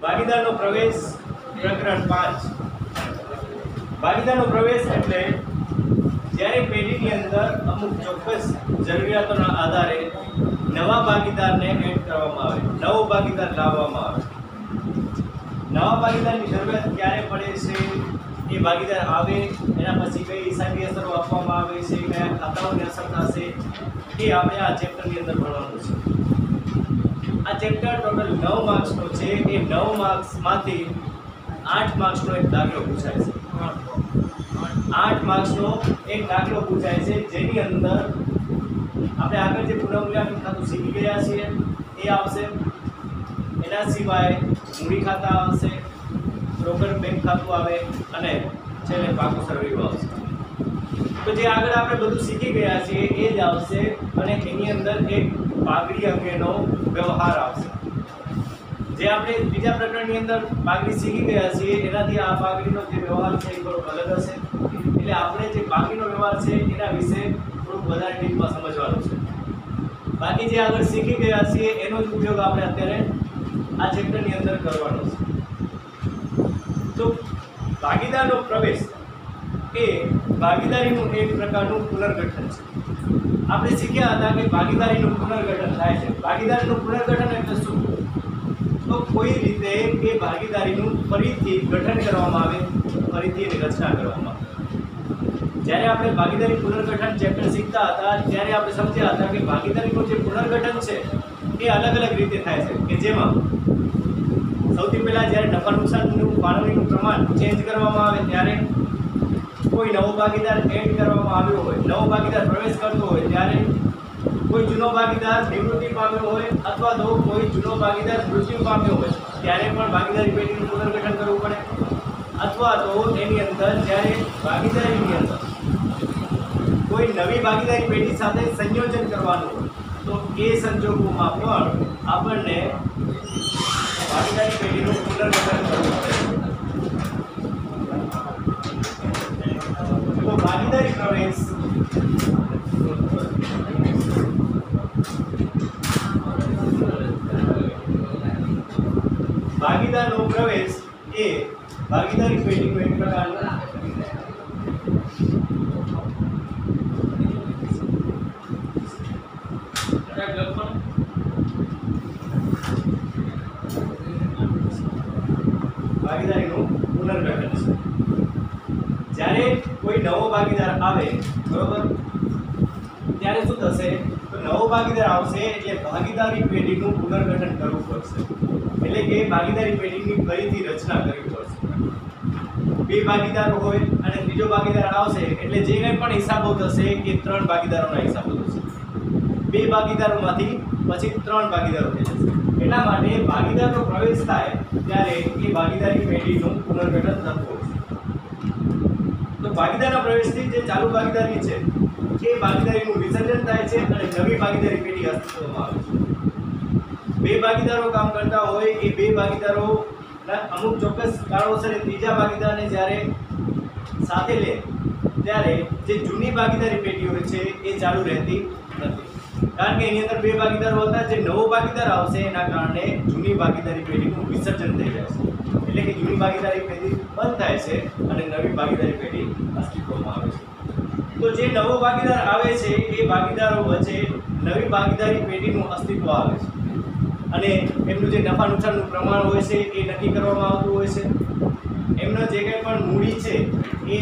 ભાગીદારનો પ્રવેશ પ્રકરણ 5. ભાગીદારનો પ્રવેશ એટલે જ્યારે પેઢીની અંદર અમુક ચોક્કસ જરૂરિયાતોના આધારે નવા ભાગીદારને એડ કરવામાં આવે, નવો ભાગીદાર લાવવામાં આવે. નવા ભાગીદારની જરૂરિયાત ક્યારે પડે છે, એ ભાગીદાર આવે એના પછી કઈ હિસાબી અસરો આપવામાં આવે છે, કયા ખાતાઓની અસર થશે, એ આપણે આ ચેપ્ટરની અંદર ભણવાનું છે. આ ચેપ્ટર ટોટલ 9 માર્ક્સનો છે. એ 9 માર્ક્સમાંથી 8 માર્ક્સનો એક દાખલો પૂછાય છે. 8 માર્ક્સનો એક દાખલો પૂછાય છે, જેની અંદર આપણે આગળ જે પુનઃમૂલ્યાંકન ખાતું શીખી ગયા છીએ એ આવશે. એના સિવાય મૂડી ખાતા આવશે, રોકડ બેંક ખાતું આવે અને છેલ્લે પાકું સરવૈયું આવશે. તો જે આગળ આપણે બધું શીખી ગયા છીએ એ જ આવશે અને એની અંદર એક પાઘડી અંગેનો વ્યવહાર આવશે. જે આપણે બીજા પ્રકરણની અંદર પાઘડી શીખી ગયા છીએ એનાથી આ પાઘડીનો જે વ્યવહાર છે એ થોડો અલગ હશે. એટલે આપણે જે બાકીનો વ્યવહાર છે એના વિશે થોડુંક વધારે ડીપમાં સમજવાનું છે. બાકી જે આગળ શીખી ગયા છીએ એનો જ ઉપયોગ આપણે અત્યારે આ ચેપ્ટરની અંદર કરવાનો છે. તો ભાગીદારનો પ્રવેશ એ ભાગીદારીનું એક પ્રકારનું પુનર્ગઠન છે. આપણે શીખ્યા હતા કે ભાગીદારીનું પુનર્ગઠન થાય છે. ભાગીદારીનું પુનર્ગઠન એટલે શું? તો કોઈ રીતે એ ભાગીદારીનું ફરીથી ગઠન કરવામાં આવે, ફરીથી એની રચના કરવામાં આવે. જ્યારે આપણે ભાગીદારી પુનર્ગઠન ચેપ્ટર શીખતા હતા ત્યારે આપણે સમજ્યા હતા કે ભાગીદારીનું જે પુનર્ગઠન છે એ અલગ અલગ રીતે થાય છે. કે જેમાં સૌથી પહેલાં જ્યારે નફા નુકસાનનું ફાળવણીનું પ્રમાણ ચેન્જ કરવામાં આવે ત્યારે કોઈ નવો ભાગીદાર એડ કરવામાં આવ્યો હોય, નવો ભાગીદાર પ્રવેશ કરતો હોય ત્યારે કોઈ જૂનો ભાગીદાર નિવૃત્તિ પામ્યો હોય અથવા તો કોઈ જૂનો ભાગીદાર મૃત્યુ પામ્યો હોય ત્યારે પણ ભાગીદારી પેઢીનું પુનર્ગઠન કરવું પડે. અથવા તો એની અંદર જ્યારે ભાગીદારીની અંદર કોઈ નવી ભાગીદારી પેઢી સાથે સંયોજન કરવાનું હોય તો એ સંજોગોમાં પણ આપણને ભાગીદારી પેઢીનું પુનર્ગઠન કરવું પડે. તો ભાગીદારી પ્રવેશ ભાગીદારનો પ્રવેશ એ ભાગીદારી પેઢીનું એક પ્રકારનું ભાગીદારીનું પુનર્ગઠન છે. જ્યારે કોઈ નવો ભાગીદાર આવે, બરોબર, ત્યારે શું થશે? તો નવો ભાગીદાર આવશે એટલે ભાગીદારી પેઢીનું પુનર્ગઠન કરવું પડશે. એટલે કે ભાગીદારી પેઢીની ફરીથી રચના કરવી પડશે. બે ભાગીદારો હોય અને ત્રીજો ભાગીદાર આવશે એટલે જે કંઈ પણ હિસાબો થશે એ 3 ભાગીદારોના હિસાબો થશે. બે ભાગીદારોમાંથી પછી 3 ભાગીદારો થઈ જશે. એટલા માટે ભાગીદારનો પ્રવેશ થાય ત્યારે એ ભાગીદારી પેઢીનું પુનર્ગઠન થતું હોય છે. તો ભાગીદારના પ્રવેશથી જે ચાલુ ભાગીદારી છે એ ભાગીદારીનું વિસર્જન થાય છે અને નવી ભાગીદારી પેઢી અસ્તિત્વમાં આવે છે. બે ભાગીદારો કામ કરતા હોય એ બે ભાગીદારો અમુક ચોક્કસ કારણોસર ત્રીજા ભાગીદારને જ્યારે સાથે લે ત્યારે જે જૂની ભાગીદારી પેઢી હોય છે એ ચાલુ રહેતી નથી. કારણ કે એની અંદર બે ભાગીદારો હતા. જે નવો ભાગીદાર આવશે એના કારણે જૂની ભાગીદારી પેઢીનું વિસર્જન થઈ જાય છે. એટલે કે જૂની ભાગીદારી પેઢી બંધ થાય છે અને નવી ભાગીદારી પેઢી અસ્તિત્વમાં આવે છે. તો જે નવો ભાગીદાર આવે છે એ ભાગીદારો વચ્ચે નવી ભાગીદારી પેઢીનું અસ્તિત્વ આવે છે અને એમનું જે નફા નુકસાનનું પ્રમાણ હોય છે એ નક્કી કરવામાં આવતું હોય છે. એમનો જે કંઈ પણ મૂડી છે એ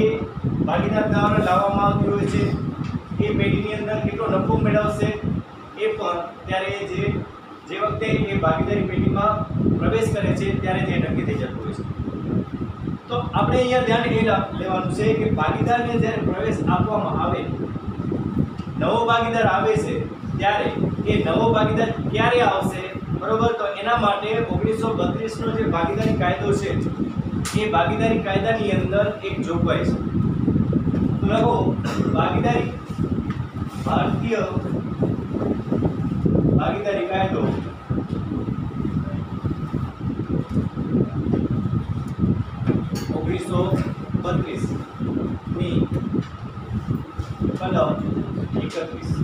ભાગીદાર દ્વારા લાવવામાં આવતી હોય છે. એ પેઢીની અંદર કેટલો નફો મેળવશે એ પણ ત્યારે જે વખતે એ ભાગીદારી પેઢીમાં પ્રવેશ કરે છે ત્યારે તે નક્કી થઈ જતું હોય છે. તો આપણે અહીંયા ધ્યાન એ લેવાનું છે કે ભાગીદારને જ્યારે પ્રવેશ આપવામાં આવે, નવો ભાગીદાર આવે છે ત્યારે એ નવો ભાગીદાર ક્યારે આવશે, બરોબર? તો એના માટે 1932નો જે ભાગીદારી કાયદો છે એ ભાગીદારી કાયદાની અંદર એક જોગવાઈ છે. તો લખો ભાગીદારી, ભારતીય ભાગીદારી કાયદો 1932 ની કલમ 31.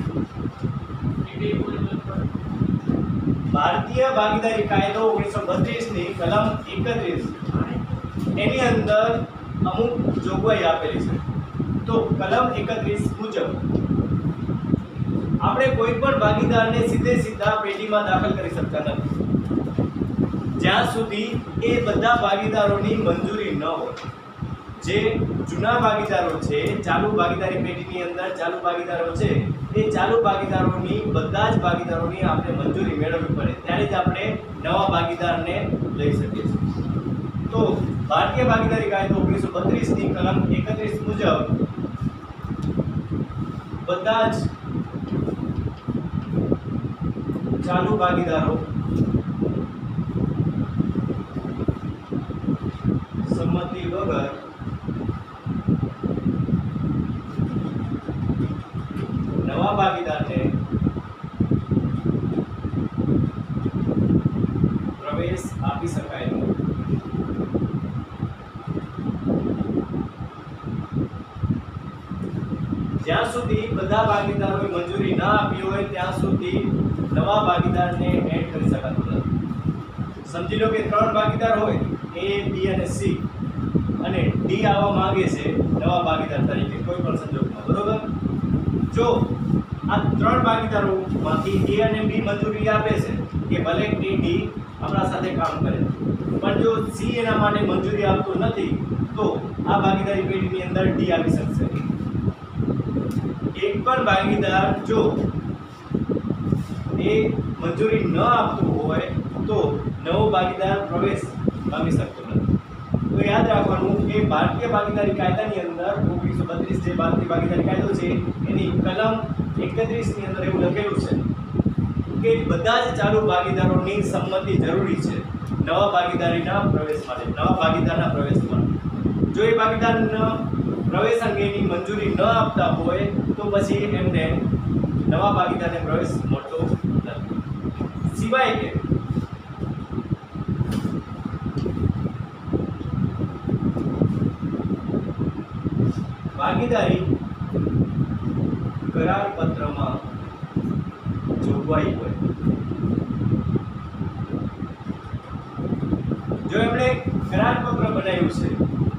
ભારતીય ભાગીદારી કાયદો 1932 ની કલમ 31 એની અંદર અમુક જોગવાઈ આપેલી છે. તો કલમ 31 મુજબ આપણે કોઈ પણ ભાગીદારને સીધા પેઢીમાં દાખલ કરી શકતા નથી જ્યાં સુધી એ બધા ભાગીદારોની મંજૂરી ન હોય. જે જૂના ભાગીદારો છે, ચાલુ ભાગીદારી પેઢીની અંદર ચાલુ ભાગીદારો છે, એ ચાલુ ભાગીદારોની બધા જ ભાગીદારોની આપણે મંજૂરી મેળવવી પડે ત્યારે જ આપણે નવા ભાગીદારને લઈ શકીએ છીએ. તો ભારતીય ભાગીદારી કાયદો 1932 ની કલમ 31 મુજબ બધા જ ચાલુ ભાગીદારો સંમતિ વગર નવા ભાગીદારને પ્રવેશ આપી શકાય નહીં. જ્યાં સુધી બધા ભાગીદારોએ મંજૂરી ના આપી હોય ત્યાં સુધી નવા ભાગીદારને એડ કરી શકાતું નથી. સમજી લો કે 3 ભાગીદાર હોય, A, B અને C, અને D આવવા માંગે છે નવા ભાગીદાર તરીકે કોઈ પણ સંજોગમાં, બરોબર? જો આ 3 ભાગીદારોમાંથી A અને B મંજૂરી આપે છે કે ભલે A, D આપણા સાથે કામ કરે, પણ જો C એના માટે મંજૂરી આપતું નથી તો આ ભાગીદારી પેઢીની અંદર D આવી શકશે. એક પણ ભાગીદાર જો એ મંજૂરી ન આપતું હોય તો નવો ભાગીદાર પ્રવેશ પામી શકતો નથી. તો યાદ રાખવાનું કે ભારતીય ભાગીદારી કાયદાની અંદર 1932 જે ભારતીય ભાગીદારી કાયદો છે એની કલમ 31 ની અંદર એવું લખેલું છે કે બધા જ ચાલુ ભાગીદારોની સંમતિ જરૂરી છે નવા ભાગીદારના પ્રવેશ માટે. જો એ ભાગીદારના પ્રવેશ અંગેની મંજૂરી ન આપતા હોય તો પછી એમને નવા ભાગીદારને પ્રવેશ મળતો નથી. સિવાય કે ભાગીદારી કરાર પત્રમાં જોગવાઈ હોય, જો એમણે કરાર પત્ર બનાવ્યું છે,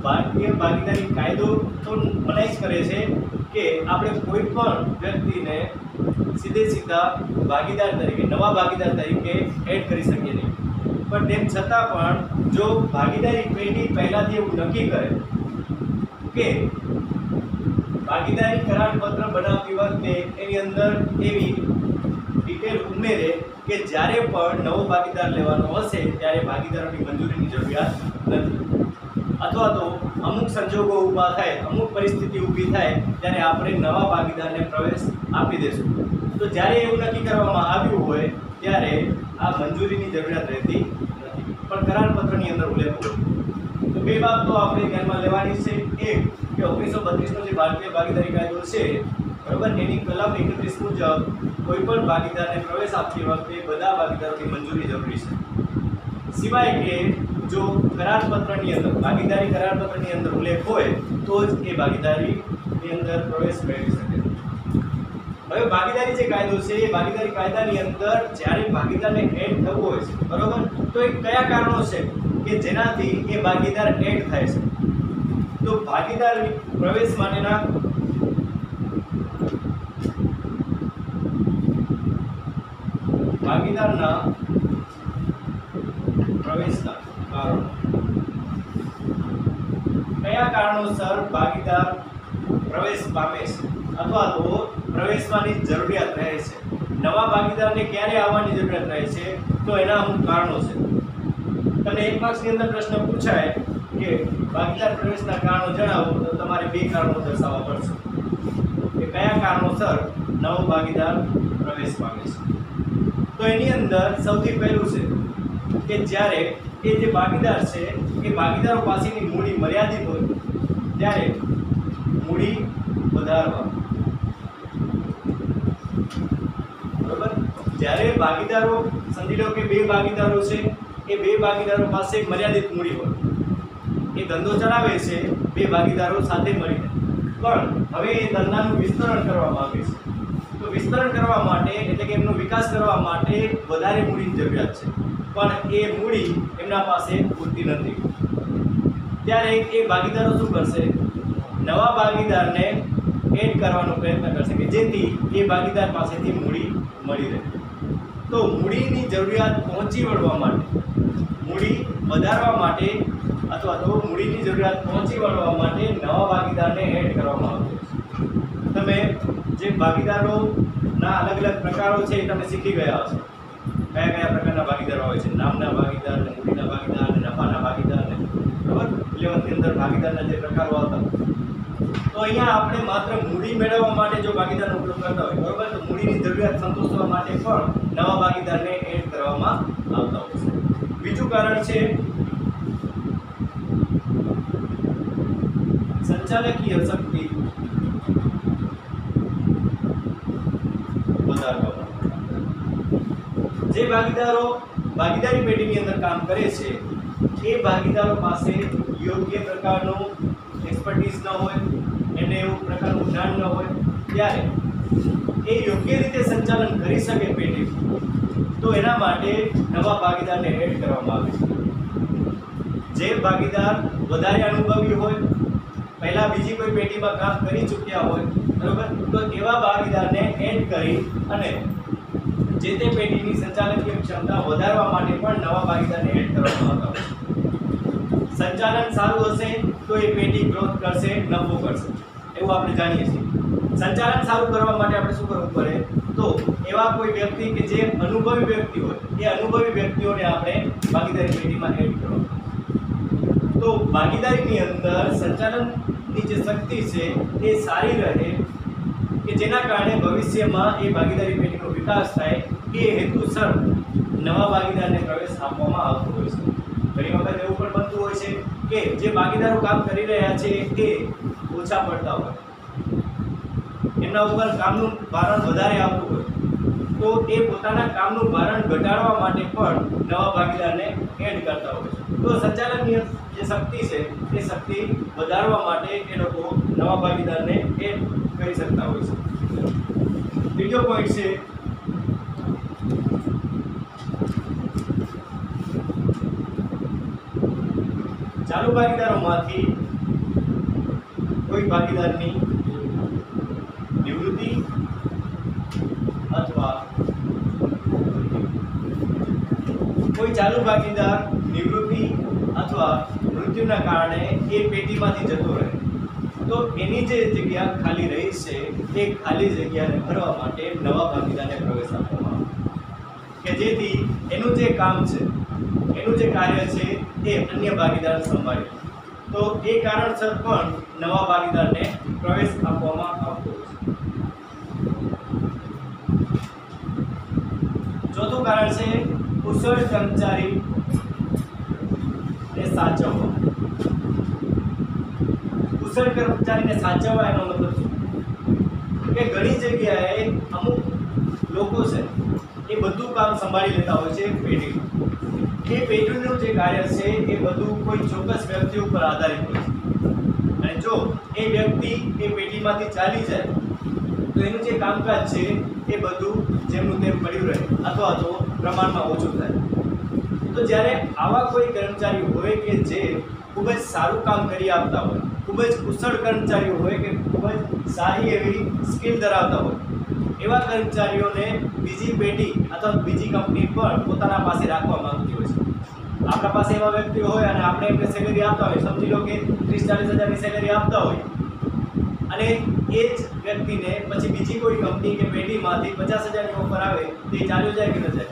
ભારતીય ભાગીદારી કાયદો તો મનાઈ જ કરે છે કે આપણે કોઈ પણ વ્યક્તિને સીધા ભાગીદાર તરીકે નવા ભાગીદાર તરીકે એડ કરી શકીએ નહીં. પણ તેમ છતાં પણ જો ભાગીદારી પેઢી પહેલાથી એવું નક્કી કરે કે ભાગીદારી કરાર પત્ર બનાવતી વખતે એની અંદર એવી ડિટેલ ઉમેરે કે જ્યારે પણ નવો ભાગીદાર લેવાનો હશે ત્યારે ભાગીદારોની મંજૂરીની જરૂરિયાત નથી, અથવા તો અમુક સંજોગો ઊભા થાય, અમુક પરિસ્થિતિ ઊભી થાય ત્યારે આપણે નવા ભાગીદારને પ્રવેશ આપી દેશું. તો જ્યારે એવું નક્કી કરવામાં આવ્યું હોય ત્યારે આ મંજૂરીની જરૂરિયાત રહેતી નથી, પણ કરાર પત્રની અંદર ઉલ્લેખ હોય. તો બે બાબતો આપણે ધ્યાનમાં લેવાની છે. એક કે 1932 નો જે ભારતીય ભાગીદારી કાયદો છે, બરોબર, એની કલમ 31 મુજબ કોઈ પણ ભાગીદારને પ્રવેશ આપતી વખતે બધા ભાગીદારોની મંજૂરી જરૂરી છે. સિવાય કે જો કરાર પત્રની અંદર ભાગીદારી કરાર પત્રની અંદર ઉલ્લેખ હોય તો જ એ ભાગીદારીની અંદર પ્રવેશ મેળવી શકે. હવે ભાગીદારી જે કાયદો છે એ ભાગીદારી કાયદાની અંદર જ્યારે ભાગીદારને એડ થવું હોય છે, બરોબર, તો એ કયા કારણો છે કે જેનાથી એ ભાગીદાર એડ થાય છે? તો ભાગીદાર પ્રવેશ માટેના ભાગીદારના પ્રવેશના કારણો, કયા કારણોસર ભાગીદાર પ્રવેશ પામે છે અથવા તો પ્રવેશવાની જરૂરિયાત રહે છે? નવા ભાગીદારને ક્યારે આવવાની જરૂરિયાત રહે છે? તો એના અમુક કારણો છે. તમને એક માર્ક્સની અંદર પ્રશ્ન પૂછાય કે ભાગીદાર પ્રવેશના કારણો જણાવો, તો તમારે 2 કારણો દર્શાવવા પડશે કે કયા કારણોસર નવો ભાગીદાર પ્રવેશ પામે છે. તો એની અંદર સૌથી પહેલું છે કે જ્યારે એ જે ભાગીદાર છે એ ભાગીદારો પાસેની મૂડી મર્યાદિત હોય ત્યારે મૂડી વધારવા, બરોબર. જ્યારે ભાગીદારો સમજી લો કે 2 ભાગીદારો છે, એ 2 ભાગીદારો પાસે મર્યાદિત મૂડી હોય, એ ધંધો ચલાવે છે 2 ભાગીદારો સાથે મળીને, પણ હવે એ ધંધાનું વિસ્તરણ કરવા માંગે છે. તો વિસ્તરણ કરવા માટે એટલે કે એમનો વિકાસ કરવા માટે વધારે મૂડીની જરૂરિયાત છે, પણ એ મૂડી એમના પાસે પૂરતી નથી. ત્યારે એ ભાગીદારો શું કરશે? નવા ભાગીદારને એડ કરવાનો પ્રયત્ન કરશે કે જેથી એ ભાગીદાર પાસેથી મૂડી મળી રહે. તો મૂડીની જરૂરિયાત પહોંચી વળવા માટે, મૂડી વધારવા માટે અથવા તો મૂડીની જરૂરિયાત પહોંચી વળવા માટે નવા ભાગીદારને એડ કરવામાં આવશે. તમે જે ભાગીદારોના અલગ અલગ પ્રકારો છે એ તમે શીખી ગયા હશો. કયા કયા પ્રકારના ભાગીદારો હોય છે? નામના ભાગીદાર, મૂડીના ભાગીદાર, નફાના ભાગીદાર, બરાબર? 11th ની અંદર ભાગીદારના જે પ્રકારો આવતા. તો અહીંયા આપણે માત્ર મૂડી મેળવવા માટે જો ભાગીદારનો ઉપયોગ કરતા હોય, બરાબર, તો મૂડીની જરૂરિયાત સંતોષવા માટે પણ નવા ભાગીદારને એડ કરવામાં આવતા હોય છે. બીજું કારણ છે સંચાલકીય શક્તિ વધારવા. જે ભાગીદારો ભાગીદારી પેઢીની અંદર કામ કરે છે એ ભાગીદારો પાસે યોગ્ય પ્રકારનું એક્સપર્ટીસ ન હોય, એને એવું પ્રકારનું જ્ઞાન ન હોય, ત્યારે એ યોગ્ય રીતે સંચાલન કરી શકે પેઢી, તો એના માટે નવા ભાગીદારને એડ કરવામાં આવે છે. જે ભાગીદાર વધારે અનુભવી હોય, પહેલા બીજી કોઈ પેઢીમાં કામ કરી ચૂક્યા હોય, બરોબર, તો એવા ભાગીદારને એડ કરી અને જે તે પેઢીની સંચાલકીય ક્ષમતા વધારવા માટે પણ નવા ભાગીદારને એડ કરવામાં આવતા હોય. સંચાલન સારું હશે તો એ પેઢી ગ્રોથ કરશે, નફો કરશે, એવું આપણે જાણીએ છીએ. સંચાલન સારું કરવા માટે આપણે શું કરવું પડે? તો એવા કોઈ વ્યક્તિ કે જે અનુભવી વ્યક્તિ હોય, એ અનુભવી વ્યક્તિઓને આપણે ભાગીદારી પેઢીમાં એડ કરવા. તો ભાગીદારીની અંદર સંચાલનની જે શક્તિ છે એ સારી રહે કે જેના કારણે ભવિષ્યમાં એ ભાગીદારી પેઢીનો વિકાસ થાય, એ હેતુસર નવા ભાગીદારને પ્રવેશ આપવામાં આવતો હોય છે. ઘણી વખત એવું પણ બનતું હોય છે કે જે ભાગીદારો કામ કરી રહ્યા છે એ ઓછા પડતા હોય, એમના ઉપર કામનું ભારણ વધારે આવતું હોય, તો એ પોતાના કામનું ભારણ ઘટાડવા માટે પણ નવા ભાગીદારને એડ કરતા હોય છે. તો સંચાલનની જે શક્તિ છે એ શક્તિ વધારવા માટે એ લોકો નવા ભાગીદારને એડ કરી શકતા હોય છે. ત્રીજો પોઈન્ટ છે ચાલુ ભાગીદારોમાંથી કોઈ ભાગીદારની નિવૃત્તિ અથવા કોઈ ચાલુ ભાગીદાર નિવૃત્તિ અથવા મૃત્યુના કારણે એ પેઢીમાંથી જતો રહે, તો એની જે જગ્યા ખાલી રહી છે એ ખાલી જગ્યાને ભરવા માટે નવા ભાગીદારને પ્રવેશ આપવામાં આવે કે જેથી એનું જે કામ છે, એનું જે કાર્ય છે એ અન્ય ભાગીદાર સંભાળે. તો એ કારણસર પણ નવા ભાગીદારને પ્રવેશ આપવામાં આવતો હોય છે. ચોથું કારણ છે કુશળ કર્મચારીને સાચવવા. કુશળ કર્મચારીને સાચવવા એનો મતલબ શું કે ઘણી જગ્યાએ અમુક લોકો છે એ બધું કામ સંભાળી લેતા હોય છે પેઢીમાં. એ પેઢીનું જે કાર્ય છે એ બધું કોઈ ચોક્કસ વ્યક્તિ ઉપર આધારિત હોય છે, અને જો એ વ્યક્તિ એ પેઢીમાંથી ચાલી જાય તો એનું જે કામકાજ છે એ બધું જેમનું તેમ પડ્યું રહે અથવા તો પ્રમાણમાં ઓછું થાય. તો જ્યારે આવા કોઈ કર્મચારી હોય કે જે ખૂબ જ સારું કામ કરી આપતા હોય, ખૂબ જ કુશળ કર્મચારીઓ હોય કે ખૂબ જ સારી એવી સ્કિલ ધરાવતા હોય, એવા કર્મચારીઓને બીજી પેઢી અથવા બીજી કંપની પણ પોતાના પાસે રાખવા માંગતી હોય છે. આપણા પાસે એવા વ્યક્તિઓ હોય અને આપણે એમને સેલેરી આપતા હોય, સમજી લો કે 30-40 હજારની સેલેરી આપતા હોય, અને એ જ વ્યક્તિને પછી બીજી કોઈ કંપની કે પેઢીમાંથી 50,000ની ઓફર આવે તો એ ચાલ્યો જાય કે ન જાય?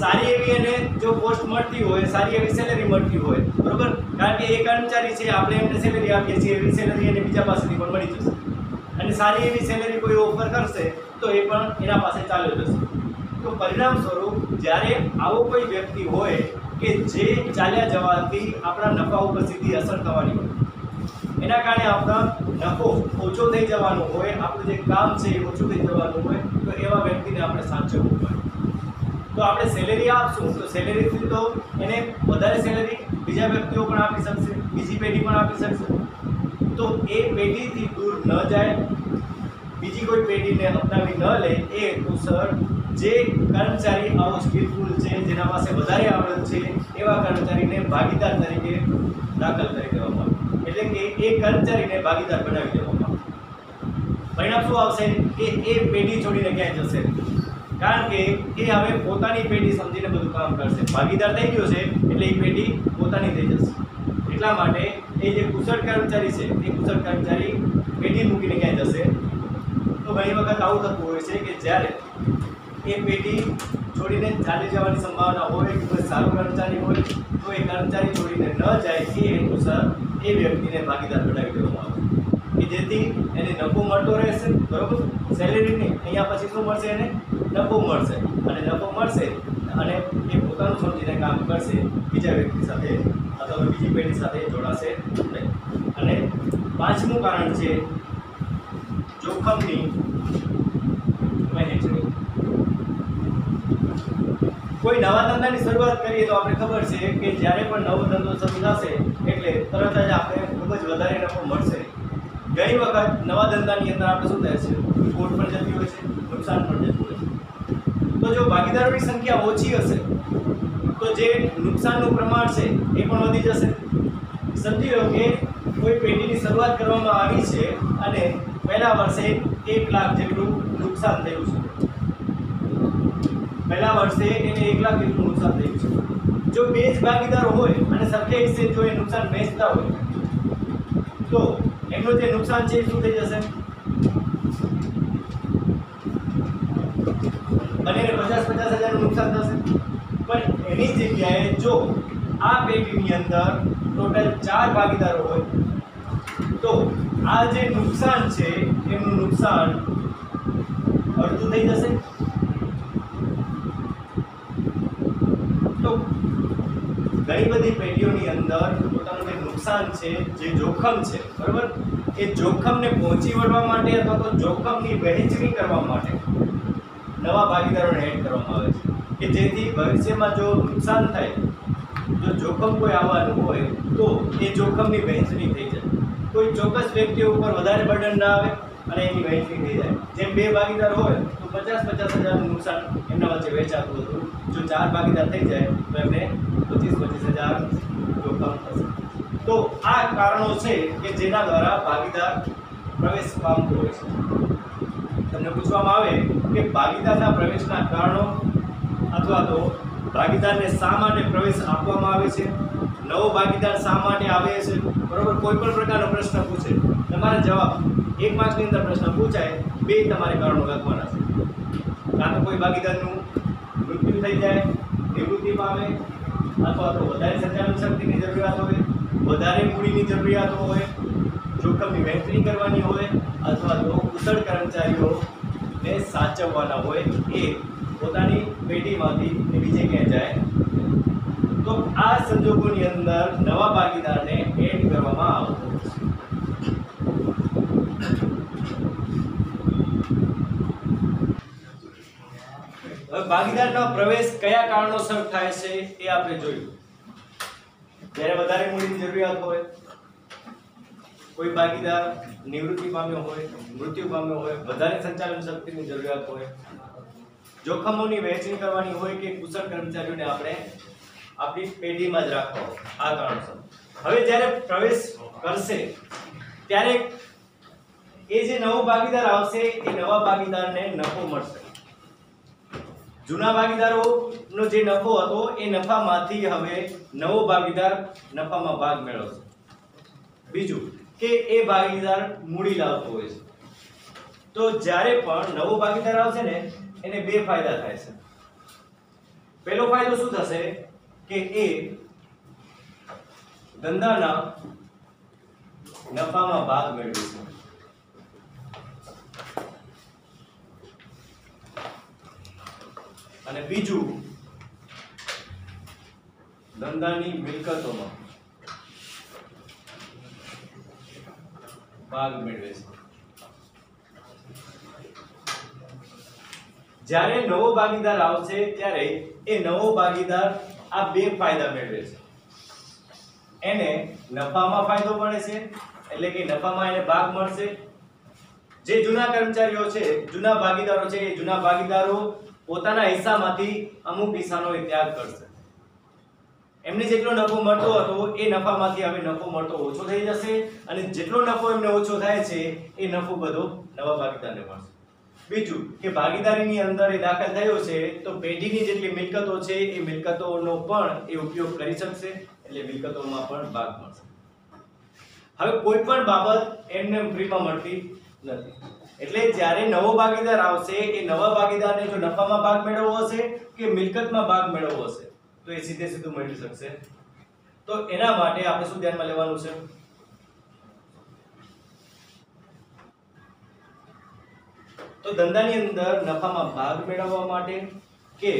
સારી એવી એને જો પોસ્ટ મળતી હોય, સારી એવી સેલેરી મળતી હોય, બરોબર, કારણ કે એ કર્મચારી છે, આપણે એમને સેલેરી આપીએ છીએ, એવી સેલેરી એને બીજા પાસેથી પણ મળી જશે, અને સારી એવી સેલેરી કોઈ ઓફર કરશે તો એ પણ એના પાસે ચાલ્યો જશે. તો પરિણામ સ્વરૂપ જ્યારે આવો કોઈ વ્યક્તિ હોય કે જે ચાલ્યા જવાથી આપણા નફા ઉપર સીધી અસર થવાની હોય, એના કારણે આપણા નફો ઓછો થઈ જવાનો હોય, આપણું જે કામ છે એ ઓછું થઈ જવાનું હોય, તો એવા વ્યક્તિને આપણે સાચવવું પડે. તો આપણે સેલેરી આપશું તો સેલેરીથી તો એને વધારે સેલેરી બીજા વ્યક્તિઓ પણ આપી શકશે, બીજી પેઢી પણ આપી શકશે. તો એ પેઢીથી દૂર ન જાય, બીજી કોઈ પેઢીને અપનાવી ન લે એ હેતુસર જે કર્મચારી આવો સ્કિલફુલ છે, જેના પાસે વધારે આવડત છે, એવા કર્મચારીને ભાગીદાર તરીકે દાખલ કરી દેવામાં આવે, એટલે કે એ કર્મચારીને ભાગીદાર બનાવી દેવામાં આવે. પરિણામ શું આવશે કે એ પેઢી છોડીને ક્યાંય જશે નહીં, કારણ કે એ હવે પોતાની પેઢી સમજીને બધું કામ કરશે. ભાગીદાર થઈ ગયો છે એટલે એ પેઢી પોતાની થઈ જશે. એટલા માટે એ જે કુશળ કર્મચારી છે એ કુશળ કર્મચારી પેઢી મૂકીને ક્યાંય જશે. તો ઘણી વખત આવું થતું હોય છે કે જ્યારે એ પેઢી છોડીને ચાલી જવાની સંભાવના હોય, કોઈ સારો કર્મચારી હોય, તો એ કર્મચારી છોડીને ન જાય એ હેતુસર એ વ્યક્તિને ભાગીદાર બનાવી દેવામાં આવે કે જેથી એને નફો મળતો રહેશે, બરોબર. સેલેરી નહીં, અહીંયા પછી શું મળશે, એને નફો મળશે, અને નફો મળશે અને એ પોતાનું સમજીને કામ કરશે, બીજા વ્યક્તિ સાથે અથવા બીજી પેઢી સાથે જોડાશે નહીં. અને પાંચમું કારણ છે જોખમની વહેંચણી. કોઈ નવા ધંધાની શરૂઆત કરીએ તો આપણે ખબર છે કે જ્યારે પણ નવો ધંધો શરૂ થશે એટલે તરત જ આપણે ખૂબ જ વધારે નફો મળશે. ઘણી વખત નવા ધંધાની અંદર આપણે શું થાય છે, ખોટ પણ જતી હોય છે, નુકસાન પણ જતું હોય છે. તો જો ભાગીદારોની સંખ્યા ઓછી હશે તો જે નુકસાનનું પ્રમાણ છે એ પણ વધી જશે. સમજી લો કે કોઈ પેઢીની શરૂઆત કરવામાં આવી છે અને પહેલા વર્ષે 1 લાખ જેટલું નુકસાન થયું છે. પહેલા વર્ષે એને 1 લાખ જેટલું નુકસાન થયું છે. જો બે જ ભાગીદારો હોય અને સરખે હિસ્સે જો એ નુકસાન વહેંચતા હોય તો એમનું જે નુકસાન છે એ શું થઈ જશે, બંનેને 50-50 હજારનું નુકસાન થશે. પણ એની જગ્યાએ જો આ પેઢીની અંદર ટોટલ 4 ભાગીદારો હોય તો આ જે નુકસાન છે એનું નુકસાન અડધું થઈ જશે. તો ઘણી બધી પેઢીઓની અંદર પોતાનું જે નુકસાન છે, જે જોખમ છે, બરાબર, એ જોખમને પહોંચી વળવા માટે અથવા તો જોખમની વહેંચણી કરવા માટે નવા ભાગીદારોને એડ કરવામાં આવે છે કે જેથી ભવિષ્યમાં જો નુકસાન થાય, જો જોખમ કોઈ આવવાનું હોય તો એ જોખમની વહેંચણી થઈ જાય. કોઈ ચોક્કસ વ્યક્તિઓ ઉપર વધારે બર્ડન ના આવે અને એની વહેંચણી થઈ જાય. જેમ 2 ભાગીદાર હોય તો 50-50 હજારનું નુકસાન એમના વચ્ચે વહેંચાતું હતું. જો 4 ભાગીદાર થઈ જાય તો એમને 25-25 હજાર જોખમ થશે. તો આ કારણો છે કે જેના દ્વારા ભાગીદાર પ્રવેશ પામતો હોય છે. તમને પૂછવામાં આવે કે ભાગીદારના પ્રવેશના કારણો અથવા તો ભાગીદારને શા માટે પ્રવેશ આપવામાં આવે છે, નવો ભાગીદાર શા માટે આવે છે, બરોબર. કોઈ પણ પ્રકારનો પ્રશ્ન પૂછે, તમારે જવાબ 1 માર્ક્સની અંદર પ્રશ્ન પૂછાય, 2 તમારે કારણો લખવાના છે. કાં તો કોઈ ભાગીદારનું મૃત્યુ થઈ જાય, નિવૃત્તિ પામે, અથવા તો વધારે સંચાલન શક્તિની જરૂરિયાત હોય, વધારે મૂડીની જરૂરિયાત હોય, જોખમની વહેંચણી કરવાની હોય, અથવા તો કુશળ કર્મચારીઓને સાચવવાના હોય, એ પોતાની પેઢીમાંથી બીજે ક્યાંય જાય. તો આ સંજોગોની અંદર નવા ભાગીદારને એડ કરવામાં આવતો છે. હવે ભાગીદારનો પ્રવેશ કયા કારણોસર થાય છે એ આપણે જોયું. જ્યારે વધારે મૂડીની જરૂરિયાત હોય, કોઈ ભાગીદાર નિવૃત્તિ પામ્યો હોય, મૃત્યુ પામ્યો હોય, વધારે સંચાલન શક્તિની જરૂરિયાત હોય, જોખમોની વહેંચણી કરવાની હોય કે કુશળ કર્મચારીઓને આપણે આપણી પેઢીમાં જ રાખવા હોય, આ કારણોસર. હવે જ્યારે પ્રવેશ કરશે ત્યારે એ જે નવો ભાગીદાર આવશે એ નવા ભાગીદારને નફો મળશે. જૂના ભાગીદારોનો જે નફો હતો એ નફામાંથી હવે નવો ભાગીદાર નફામાં ભાગ મેળવશે. બીજું કે એ ભાગીદાર મૂડી લાવતો હોય છે. તો જ્યારે પણ નવો ભાગીદાર આવશે ને એને 2 ફાયદા થાય છે. પહેલો ફાયદો શું થશે કે એ ધંધાના નફામાં ભાગ મેળવશે. અને બીજું ધંધાની મિલકતોમાં ભાગ મેળવે છે. જ્યારે નવો ભાગીદાર આવશે ત્યારે એ નવો ભાગીદાર આ 2 ફાયદા મેળવે છે. એને નફામાં ફાયદો મળે છે, એટલે કે નફામાં એને ભાગ મળશે. જે જૂના કર્મચારીઓ છે, જૂના ભાગીદારો છે, એ જૂના ભાગીદારો પોતાના હિસ્સામાંથી અમુક હિસ્સાનો ત્યાગ કરશે. એમને જેટલો નફો મળતો હતો એ નફામાંથી હવે નફો મળતો ઓછો થઈ જશે અને જેટલો નફો એમને ઓછો થાય છે એ નફો બધો નવા ભાગીદારને મળશે. બીજું કે ભાગીદારીની અંદર એ દાખલ થયો છે તો પેઢીની જેટલી મિલકતો છે એ મિલકતોનો પણ એ ઉપયોગ કરી શકશે, એટલે મિલકતોમાં પણ ભાગ મળશે. હવે કોઈ પણ બાબત એમને ફ્રીમાં મળતી નથી, એટલે જ્યારે નવો ભાગીદાર આવશે એ નવા ભાગીદારને જો નફામાં ભાગ મેળવવો હશે કે મિલકતમાં ભાગ મેળવવો હશે તો એ સીધે સીધું મેળવી શકશે. તો એના માટે આપણે શું ધ્યાનમાં લેવાનું છે? તો ધંધાની અંદર નફામાં ભાગ મેળવવા માટે કે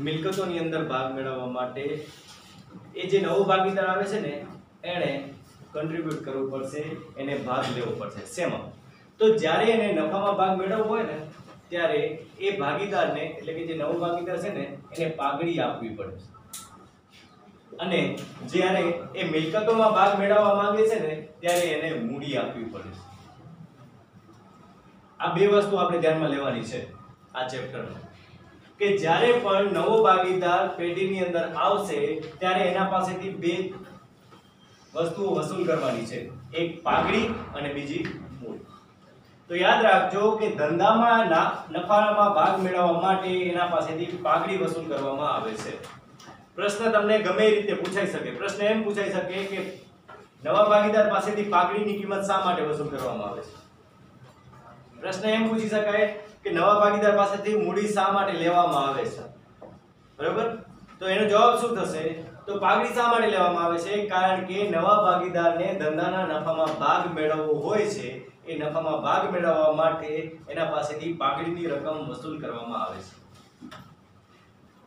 મિલકતોની અંદર ભાગ મેળવવા માટે એ જે નવો ભાગીદાર આવે છે ને એણે કન્ટ્રીબ્યુટ કરવું પડશે, એને ભાગ લેવો પડશે. શેમાં? તો જ્યારે એને નફામાં ભાગ મેળવવો હોય ને ત્યારે એ ભાગીદારને, એટલે કે જે નવો ભાગીદાર છે ને એને પાઘડી આપવી પડે છે, અને જ્યારે એ મિલકતોમાં ભાગ મેળવવા માંગે છે ને ત્યારે એને મૂડી આપવી પડે છે. આ બે વસ્તુ આપણે ધ્યાનમાં લેવાની છે આ ચેપ્ટરમાં, કે જ્યારે પણ નવો ભાગીદાર પેઢીની અંદર આવશે ત્યારે એના પાસેથી બે વસ્તુઓ વસૂલ કરવાની છે, એક પાઘડી અને બીજી મૂડી. તો યાદ રાખજો કે ધંધામાં નફામાં ભાગ મેળવવા માટે એના પાસેથી પાઘડી વસૂલ કરવામાં આવે છે. પ્રશ્ન તમને ગમે એ રીતે પૂછાઈ શકે. પ્રશ્ન એમ પૂછાઈ શકે કે નવા ભાગીદાર પાસેથી પાઘડીની કિંમત શા માટે વસૂલ કરવામાં આવે છે? પ્રશ્ન એમ પૂછી શકાય કે નવા ભાગીદાર પાસેથી મૂડી શા માટે લેવામાં આવે છે? બરાબર? તો એનો જવાબ શું થશે? તો પાઘડી શા માટે લેવામાં આવે છે? કારણ કે નવા ભાગીદારને ધંધાના નફામાં ભાગ મેળવવો હોય છે. એ નફામાં ભાગ મેળવવા માટે એના પાસેથી પાઘડીની રકમ વસૂલ કરવામાં આવે છે.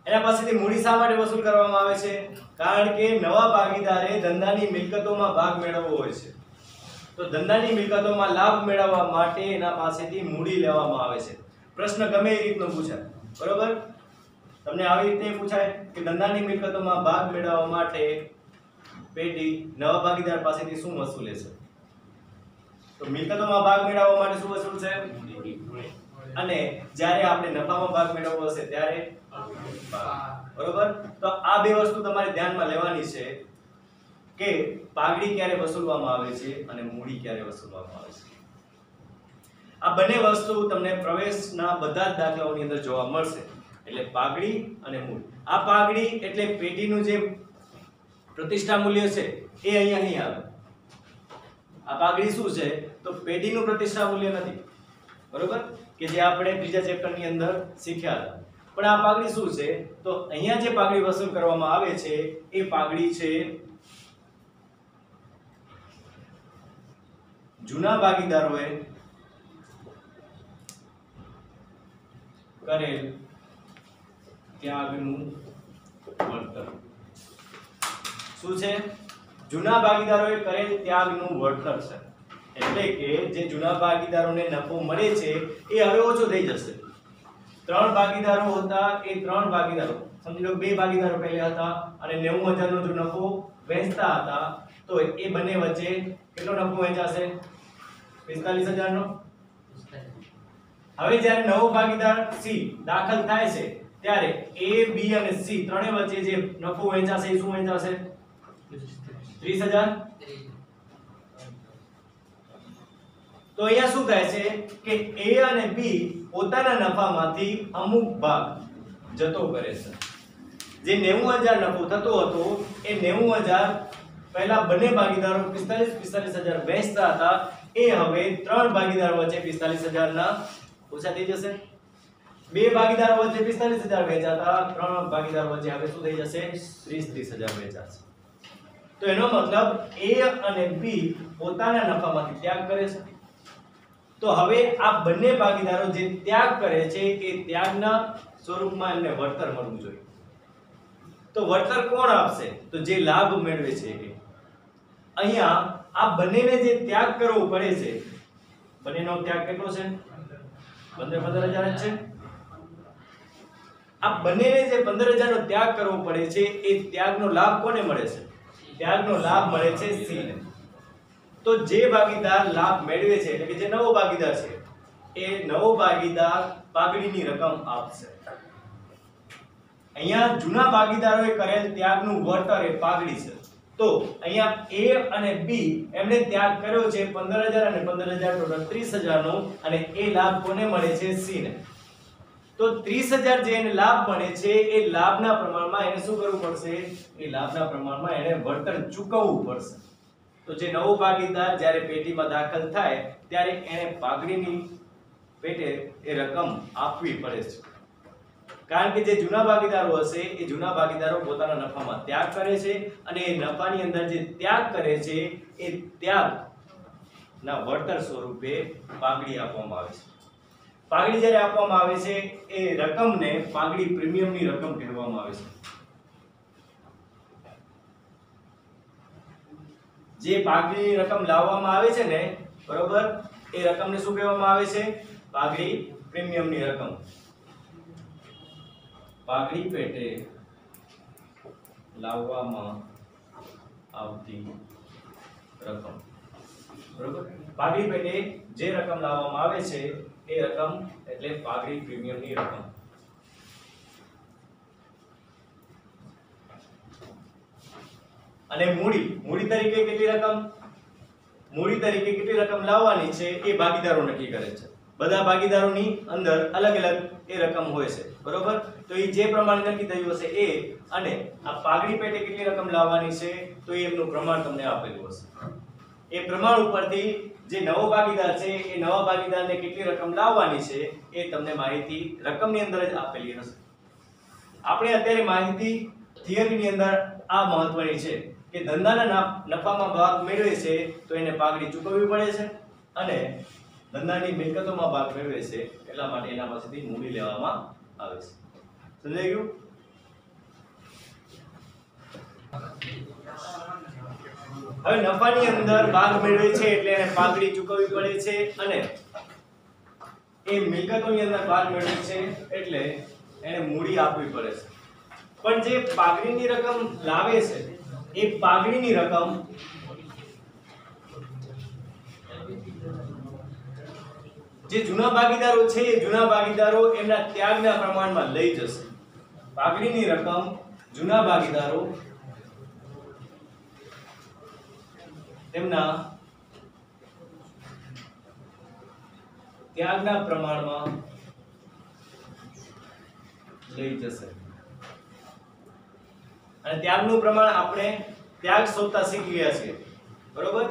એના પાસેથી મૂડી શા માટે વસૂલ કરવામાં આવે છે? કારણ કે નવા ભાગીદારે ધંધાની મિલકતોમાં ભાગ મેળવવો હોય છે. તો ધંધાની મિલકતોમાં લાભ મેળવવા માટે એના પાસેથી મૂડી લેવામાં આવે છે. પ્રશ્ન ગમે એ રીતનો પૂછાય, બરોબર? તમને આવી રીતે પૂછાય કે ધંધાની મિલકતોમાં ભાગ મેળવવા માટે પેઢી નવા ભાગીદાર પાસેથી શું વસૂલે છે? તો મિલકતોમાં ભાગ મેળવવા માટે શું વસૂલશે? અને જ્યારે આપણે નફામાં ભાગ મેળવવો હશે ત્યારે બરોબર? તો આ બે વસ્તુ તમારે ધ્યાનમાં લેવાની છે કે પાઘડી ક્યારે વસૂલવામાં આવે છે અને મૂડી ક્યારે વસૂલવામાં આવે છે. આ બંને વસ્તુ તમને પ્રવેશના બધા જ દાખલાઓની અંદર જોવા મળશે. એટલે પાઘડી અને મૂડી. આ પાઘડી એટલે પેઢીનું જે પ્રતિષ્ઠા મૂલ્ય છે એ અહીંયા નહીં આવે. આ પાઘડી શું છે? તો પેઢીનું પ્રતિષ્ઠા મૂલ્ય નથી, બરોબર? કે જે આપણે ત્રીજા ચેપ્ટરની અંદર શીખ્યા હતા. પણ આ પાઘડી શું છે? તો અહીંયા જે પાઘડી વસૂલ કરવામાં આવે છે એ પાઘડી છે જૂના ભાગીદારોએ કરેલ ત્યાગનું વળતર. શું છે? જૂના ભાગીદારોએ કરેલ ત્યાગનું વળતર છે. એટલે કે જે જૂના ભાગીદારોને નફો મળે છે એ હવે ઓછો થઈ જશે. 3 ભાગીદારો હતા, એ 3 ભાગીદારો, સમજી લો 2 ભાગીદારો પહેલા હતા અને 90,000 નો જો નફો વહેંચતા હતા તો એ બંને વચ્ચે કેટલો નફો વહેંચાશે? 45,000 નો. હવે જ્યારે નવો ભાગીદાર સી દાખલ થાય છે ત્યારે એ, બી અને સી ત્રણે વચ્ચે જે નફો વહેંચાશે એ શું વહેંચાશે? 30,000. તો અહીંયા શું થાય છે કે એ અને બી પોતાના નફામાંથી અમુક ભાગ જતો કરે છે. જે 90,000 નફો થતો હતો એ 90,000 પહેલા બંને ભાગીદારો 45,000 વહેંચતા હતા, એ હવે 3 ભાગીદારો વચ્ચે 45,000 ના ઓછા થઈ જશે. 2 ભાગીદારો વચ્ચે 45,000 વહેંચાતા, 3 ભાગીદારો વચ્ચે હવે શું થઈ જશે? 30,000 વહેંચાશે. તો એનો મતલબ એ અને બી પોતાના નફામાંથી ત્યાગ કરે છે. તો હવે આ બંને ભાગીદારો જે ત્યાગ કરે છે એ ત્યાગના સ્વરૂપમાં એમને વળતર મળવું જોઈએ. તો વળતર કોણ આપશે? તો જે લાભ મેળવે છે એ. અહીંયા આ બંનેને જે ત્યાગ કરવો પડે છે, બંનેનો ત્યાગ કેટલો છે? 15,000 જ છે. આ બંનેને જે 15,000 નો ત્યાગ કરવો પડે છે એ ત્યાગનો લાભ કોને મળે છે? ત્યાગનો લાભ મળે છે સી ને. તો જે ભાગીદાર લાભ મેળવે છે એટલે કે જે નવો ભાગીદાર છે એ નવો ભાગીદાર પાઘડીની રકમ આપશે. અહીંયા જૂના ભાગીદારોએ કરેલ ત્યાગનું વળતર એ પાઘડી છે. તો અહીંયા A અને B એમણે ત્યાગ કર્યો છે 15000 અને 15000 ટોટલ 30000 નો, અને એ લાભ કોને મળે છે? C ને. તો 30000 જે એને લાભ મળે છે એ લાભના પ્રમાણમાં એને શું કરવું પડશે? એ લાભના પ્રમાણમાં એને વળતર ચૂકવવું પડશે. તો જે નવો ભાગીદાર જ્યારે પેટીમાં દાખલ થાય ત્યારે એને પાઘડીની પેટે એ રકમ આપવી પડે છે. કારણ કે જે જૂના ભાગીદારો હશે એ જૂના ભાગીદારો પોતાના નફામાં ત્યાગ કરે છે, અને એ નફાની અંદર જે ત્યાગ કરે છે એ ત્યાગના વળતર સ્વરૂપે પાઘડી આપવામાં આવે છે. પાઘડી જ્યારે આપવામાં આવે છે એ રકમને પાઘડી પ્રીમિયમની રકમ કહેવામાં આવે છે. જે પાઘડીની રકમ લાવવામાં આવે છે ને, બરોબર, એ રકમને શું કહેવામાં આવે છે? પાઘડી પ્રીમિયમની રકમ. પાઘડી પેટે લાવવામાં આવતી રકમ, બરોબર. પાઘડી પેટે જે રકમ લાવવામાં આવે છે એ રકમ એટલે પાઘડી પ્રીમિયમની રકમ. અને મૂડી તરીકે કેટલી રકમ? મૂડી તરીકે કેટલી રકમ લાવવાની છે એ ભાગીદારો નક્કી કરે છે. બધા ભાગીદારોની અંદર અલગ અલગ એ રકમ હોય છે, બરોબર. તો એ જે પ્રમાણે નક્કી થયું હશે એ, અને આ પાઘડી પેટે કેટલી રકમ લાવવાની છે તો એમનું પ્રમાણ તમને આપેલું હશે. એ પ્રમાણ ઉપરથી જે નવો ભાગીદાર છે એ નવા ભાગીદારને કેટલી રકમ લાવવાની છે એ તમને માહિતી રકમની અંદર જ આપેલી હશે. આપણે અત્યારે માહિતી થિયરીની અંદર આ મહત્વની છે કે ધંધાના નફામાં ભાગ મેળવે છે તો એને પાઘડી ચૂકવવી પડે છે, અને ધંધાની મિલકતોમાં ભાગ મેળવે છે એટલા માટે એના પાસેથી મૂડી લેવામાં આવે છે. સમજાઈ ગયું? હવે નફાની અંદર ભાગ મેળવે છે એટલે એને પાઘડી ચૂકવવી પડે છે, અને એ મિલકતોની અંદર ભાગ મેળવે છે એટલે એને મૂડી આપવી પડે છે. પણ જે પાઘડીની રકમ લાવે છે એ પાઘડીની રકમ જે જૂના ભાગીદારો છે એ જૂના ભાગીદારો એમના ત્યાગના પ્રમાણમાં લઈ જશે. પાઘડીની રકમ જૂના ભાગીદારો તેમના ત્યાગના પ્રમાણમાં લઈ જશે. અને ત્યાગનું પ્રમાણ આપણે ત્યાગ શોધતા શીખી ગયા છીએ, બરોબર.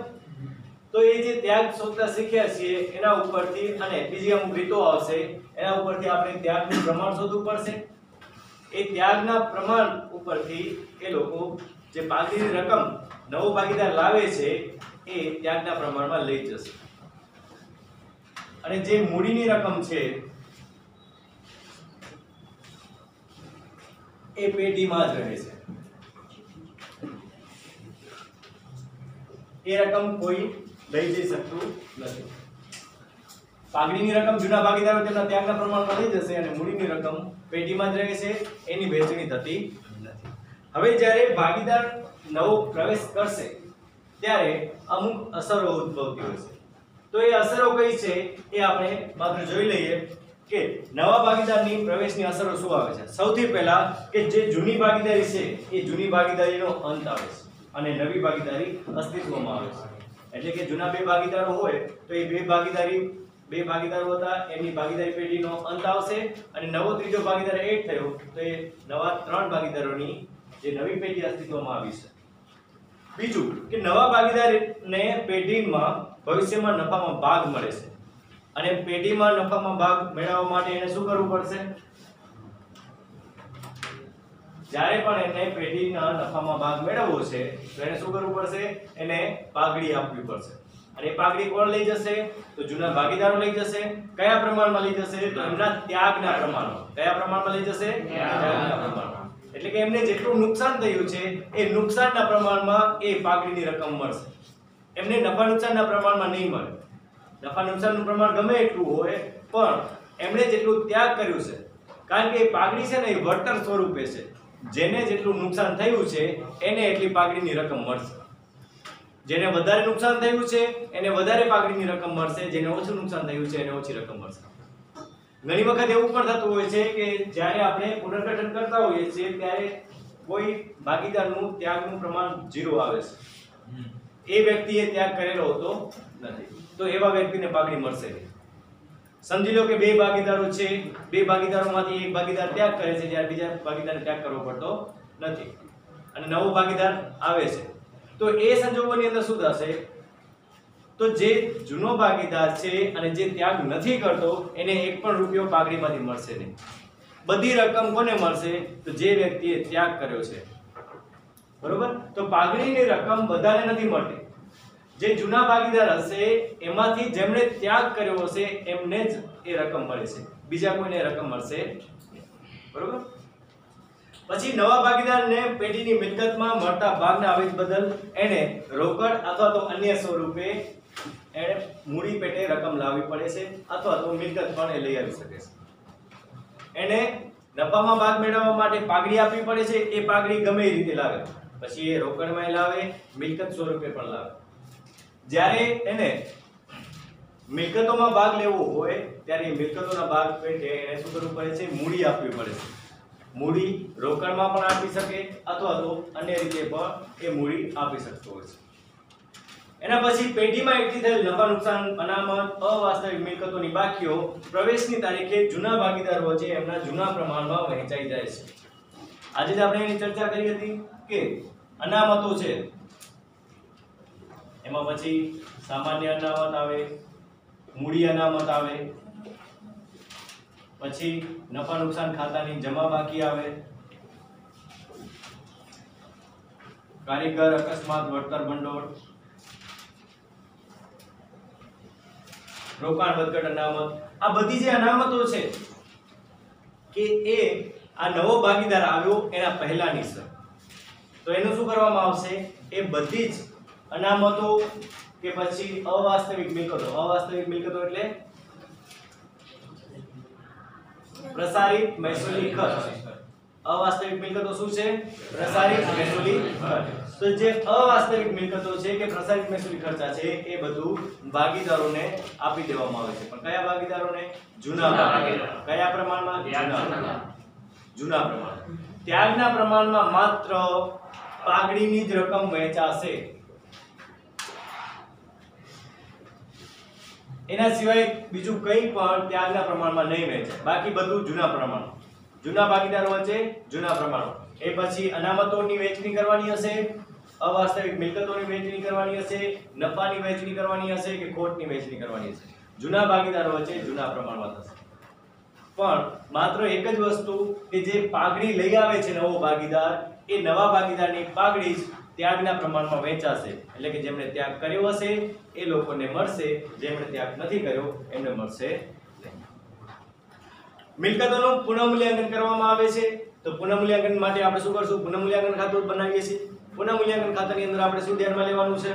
તો એ જે ત્યાગ શોધતા શીખ્યા છીએ એના ઉપરથી, અને બીજી અમુક રીતો આવશે એના ઉપરથી આપણે ત્યાગનું પ્રમાણ શોધવું પડશે. એ ત્યાગના પ્રમાણ ઉપરથી એ લોકો જે પાઘડીની રકમ નવો ભાગીદાર લાવે છે એ ત્યાગના પ્રમાણમાં લઈ જશે. અને જે મૂડીની રકમ છે એ પેટીમાં જ રહે છે. એ રકમ કોઈ લઈ જઈ શકતું નથી. પાઘડીની રકમ જૂના ભાગીદારો તેમના ત્યાગના પ્રમાણમાં લઈ જશે, અને મૂડીની રકમ પેટીમાં જ રહે છે, એની વહેંચણી થતી નથી. હવે જ્યારે ભાગીદાર નવો પ્રવેશ કરશે ત્યારે અમુક અસરો ઉદ્ભવતી હોય છે. તો એ અસરો કઈ છે એ આપણે માત્ર જોઈ લઈએ કે નવા ભાગીદારની પ્રવેશની અસરો શું આવે છે. સૌથી પહેલા કે જે જૂની ભાગીદારી છે એ જૂની ભાગીદારીનો અંત આવે છે, અને નવી ભાગીદારી અસ્તિત્વમાં આવે છે. એટલે કે જૂના બે ભાગીદારો હોય તો એ બે ભાગીદારો હતા એમની ભાગીદારી પેઢીનો અંત આવશે, અને નવો ત્રીજો ભાગીદાર એડ થયો તો એ નવા ત્રણ ભાગીદારોની જે નવી પેઢી અસ્તિત્વમાં આવી છે. બીજું કે નવા ભાગીદારને પેઢીમાં ભવિષ્યમાં નફામાં ભાગ મળે છે, અને પેઢીમાં નફામાં ભાગ મેળવવા માટે એને શું કરવું પડશે? જ્યારે પણ એને પેઢીના નફામાં ભાગ મેળવવો છે તો એને શું કરવું પડશે? એને પાઘડી આપવી પડશે. અને પાઘડી કોણ લઈ જશે? તો જૂના ભાગીદારો લઈ જશે. કયા પ્રમાણમાં લઈ જશે? તો એમના ત્યાગના પ્રમાણમાં. કયા પ્રમાણમાં લઈ જશે? ત્યાગના પ્રમાણમાં. એટલે કે એમને જેટલું નુકસાન થયું છે એ નુકસાનના પ્રમાણમાં એ પાઘડીની રકમ મળશે. એમને નફા નુકસાનના પ્રમાણમાં નહીં મળે. નફા નુકસાનનું પ્રમાણ ગમે એટલું હોય પણ એમણે જેટલું ત્યાગ કર્યું છે, કારણ કે એ પાઘડી છે ને એ વળતર સ્વરૂપે છે. જેને જેટલું નુકસાન થયું છે એને એટલી પાઘડીની રકમ મળશે. જેને વધારે નુકસાન થયું છે એને વધારે પાઘડીની રકમ મળશે, જેને ઓછું નુકસાન થયું છે એને ઓછી રકમ મળશે. ઘણી વખત એવું પણ થતું હોય છે કે જ્યારે આપણે પુનર્ગઠન કરતા હોઈએ છીએ ત્યારે કોઈ ભાગીદારનું ત્યાગનું પ્રમાણ 0 આવે છે, એ વ્યક્તિએ ત્યાગ કરેલો હોતો નથી, તો એવા વ્યક્તિને પાઘડી મળશે નહીં. સમજી લો કે બે ભાગીદારો છે, બે ભાગીદારોમાંથી એક ભાગીદાર ત્યાગ કરે છે જ્યારે બીજા ભાગીદારને ત્યાગ કરવો પડતો નથી અને નવો ભાગીદાર આવે છે, તો એ સંજોગોની અંદર શું થશે? તો જે જૂનો ભાગીદાર છે અને જે ત્યાગ નથી કરતો એને એક પણ રૂપિયો પાઘડીમાંથી મળશે નહીં. બધી રકમ કોને મળશે? તો જે વ્યક્તિએ ત્યાગ કર્યો છે. બરોબર? તો પાઘડીની રકમ બધાને નથી મળતી. જે જૂના ભાગીદાર હશે એમાંથી જેમણે ત્યાગ કર્યો હશે એમને જ એ રકમ મળે છે, બીજા કોઈને રકમ મળશે નહીં. બરોબર? પછી નવા ભાગીદારને પેઢીની મિલકતમાં મળતા ભાગના આવેશ બદલ એને રોકડ અથવા તો અન્ય સ્વરૂપે એને મૂડી પેટે રકમ લાવવી પડે છે અથવા તો મિલકત પણ એ લઈ આવી શકે છે. એને નફામાં ભાગ મેળવવા માટે પાઘડી આપવી પડે છે, એ પાઘડી ગમે એ રીતે લાવે, પછી એ રોકડમાં લાવે, મિલકત સ્વરૂપે પણ લાવે. જ્યારે એને મિલકતોમાં ભાગ લેવો હોય ત્યારે મિલકતોના ભાગ પેટે એને શું કરવું પડે છે? મૂડી આપવી પડે છે. મૂડી રોકડમાં પણ આપી શકે અથવા તો અન્ય રીતે પણ એ મૂડી આપી શકતો હોય છે. એના પછી પેઢીમાં એકઠી થયેલ નફા નુકસાન અનામત અવાસ્તવિક મિલકતોની બાકીઓ પ્રવેશની તારીખે જૂના ભાગીદાર વચ્ચે એમના જૂના પ્રમાણમાં વહેંચાઈ જાય છે. આજે જ આપણે એની ચર્ચા કરી હતી કે અનામતો છે એમાં પછી સામાન્ય અનામત આવે, મૂડી અનામત આવે, પછી નફા નુકસાન ખાતાની જમા બાકી આવે, કારીગર અકસ્માત વળતર ભંડોળ, રોકાણ વધઘટ અનામત. આ બધી જે અનામતો છે કે એ આ નવો ભાગીદાર આવ્યો એના પહેલાની છે, તો એનું શું કરવામાં આવશે? એ બધી જ અનામતો કે પછી અવાસ્તવિક મિલકતો, અવાસ્તવિક મિલકતો એટલે પ્રસારિત મહેસૂલી ખર્ચ. અવાસ્તવિક મિલકતો શું છે? પ્રસારિત મહેસૂલી ખર્ચ. તો જે અવાસ્તવિક મિલકતો છે કે પ્રસારિત મહેસૂલી ખર્ચા છે એ બધું ભાગીદારોને આપી દેવામાં આવે છે. પણ કયા ભાગીદારોને? જૂના ભાગીદારો. કયા પ્રમાણમાં? જૂના પ્રમાણ. ત્યાગના પ્રમાણમાં માત્ર પાઘડીની જ રકમ વહેંચાશે, એના સિવાય બીજું કંઈ પણ ત્યાગના પ્રમાણમાં નહીં વહેંચાય. બાકી બધું જૂના પ્રમાણ. જૂના ભાગીદારો વચ્ચે જૂના પ્રમાણો. એ પછી અનામતોની વહેંચણી કરવાની હશે, અવાસ્તવિક મિલકતોની વહેંચણી કરવાની હશે, નફાની વહેંચણી કરવાની હશે કે ખોટની વહેંચણી કરવાની હશે. જૂના ભાગીદારો વચ્ચે જૂના પ્રમાણમાં થશે. પણ માત્ર એક જ વસ્તુ કે જે પાઘડી લઈ આવે છે નવો ભાગીદાર, એ નવા ભાગીદારની પાઘડી જ ત્યાગના પ્રમાણમાં વહેંચાશે. એટલે કે જેમણે ત્યાગ કર્યો હશે એ લોકોને મળશે, જેમણે ત્યાગ નથી કર્યો એમને મળશે નહીં. મિલકતોનું પુનઃમૂલ્યાંકન કરવામાં આવે છે. તો પુનઃમૂલ્યાંકન માટે આપણે શું કરશું? પુનઃમૂલ્યાંકન ખાતું બનાવીએ છીએ. પુનઃમૂલ્યાંકન ખાતાની અંદર આપણે શું ધ્યાનમાં લેવાનું છે?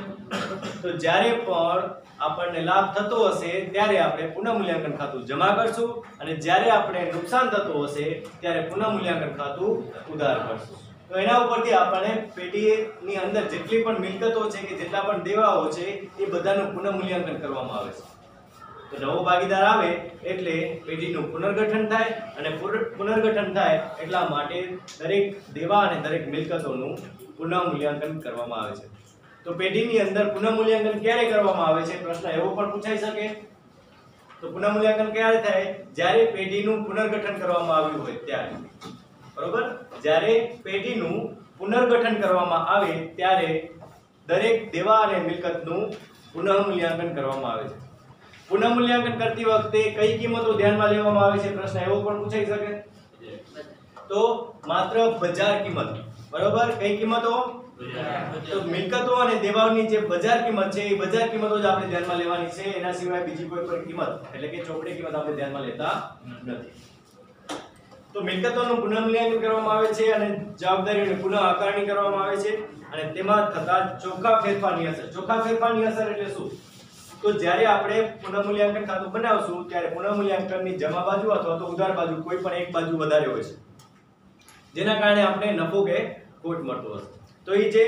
તો જ્યારે પણ આપણને લાભ થતો હશે ત્યારે આપણે પુનઃમૂલ્યાંકન ખાતું જમા કરશું અને જ્યારે આપણે નુકસાન થતું હશે ત્યારે પુનઃમૂલ્યાંકન ખાતું ઉધાર કરશું. તો એના ઉપરથી આપણને પેઢીની અંદર જેટલી પણ મિલકતો છે કે જેટલા પણ દેવાઓ છે એ બધાનું પુનઃમૂલ્યાંકન કરવામાં આવે છે. તો નવો ભાગીદાર આવે એટલે પેઢીનું પુનર્ગઠન થાય અને પુનર્ગઠન થાય એટલા માટે દરેક દેવા અને દરેક મિલકતોનું પુનઃમૂલ્યાંકન કરવામાં આવે છે. તો પેઢીની અંદર પુનઃમૂલ્યાંકન ક્યારે કરવામાં આવે છે? પ્રશ્ન એવો પણ પૂછાઈ શકે. તો પુનઃમૂલ્યાંકન ક્યારે થાય? જ્યારે પેઢીનું પુનર્ગઠન કરવામાં આવ્યું હોય ત્યારે. બરોબર? જ્યારે પેઢીનું પુનર્ગઠન કરવામાં આવે ત્યારે દરેક દેવા અને મિલકતનું પુનઃમૂલ્યાંકન કરવામાં આવે છે. પુનઃમૂલ્યાંકન કરતી વખતે કઈ કિંમતો ધ્યાનમાં લેવામાં આવે છે? પ્રશ્ન એવો પણ પૂછાઈ શકે. તો માત્ર બજાર કિંમત. બરોબર? કઈ કિંમતો? તો મિલકતો અને દેવાઓની જે બજાર કિંમત છે એ બજાર કિંમતો જ આપણે ધ્યાનમાં લેવાની છે. એના સિવાય બીજી કોઈ પણ કિંમત એટલે કે ચોપડી કિંમત આપણે ધ્યાનમાં લેતા નથી. તો મિલકતોનું પુનઃમૂલ્યાંકન કરવામાં આવે છે અને જવાબદારીઓની પુનઃ આકારણી કરવામાં આવે છે અને તેમાં થતા ચોખ્ખા ફેરફારની અસર. ચોખ્ખા ફેરફારની અસર એટલે શું? તો જ્યારે આપણે પુનઃમૂલ્યાંકન ખાતું બનાવશું ત્યારે પુનઃમૂલ્યાંકનની જમા બાજુ અથવા તો ઉધાર બાજુ કોઈ પણ એક બાજુ વધારે હોય છે, જેના કારણે આપણે નફો કે ખોટ મળતો હશે. તો એ જે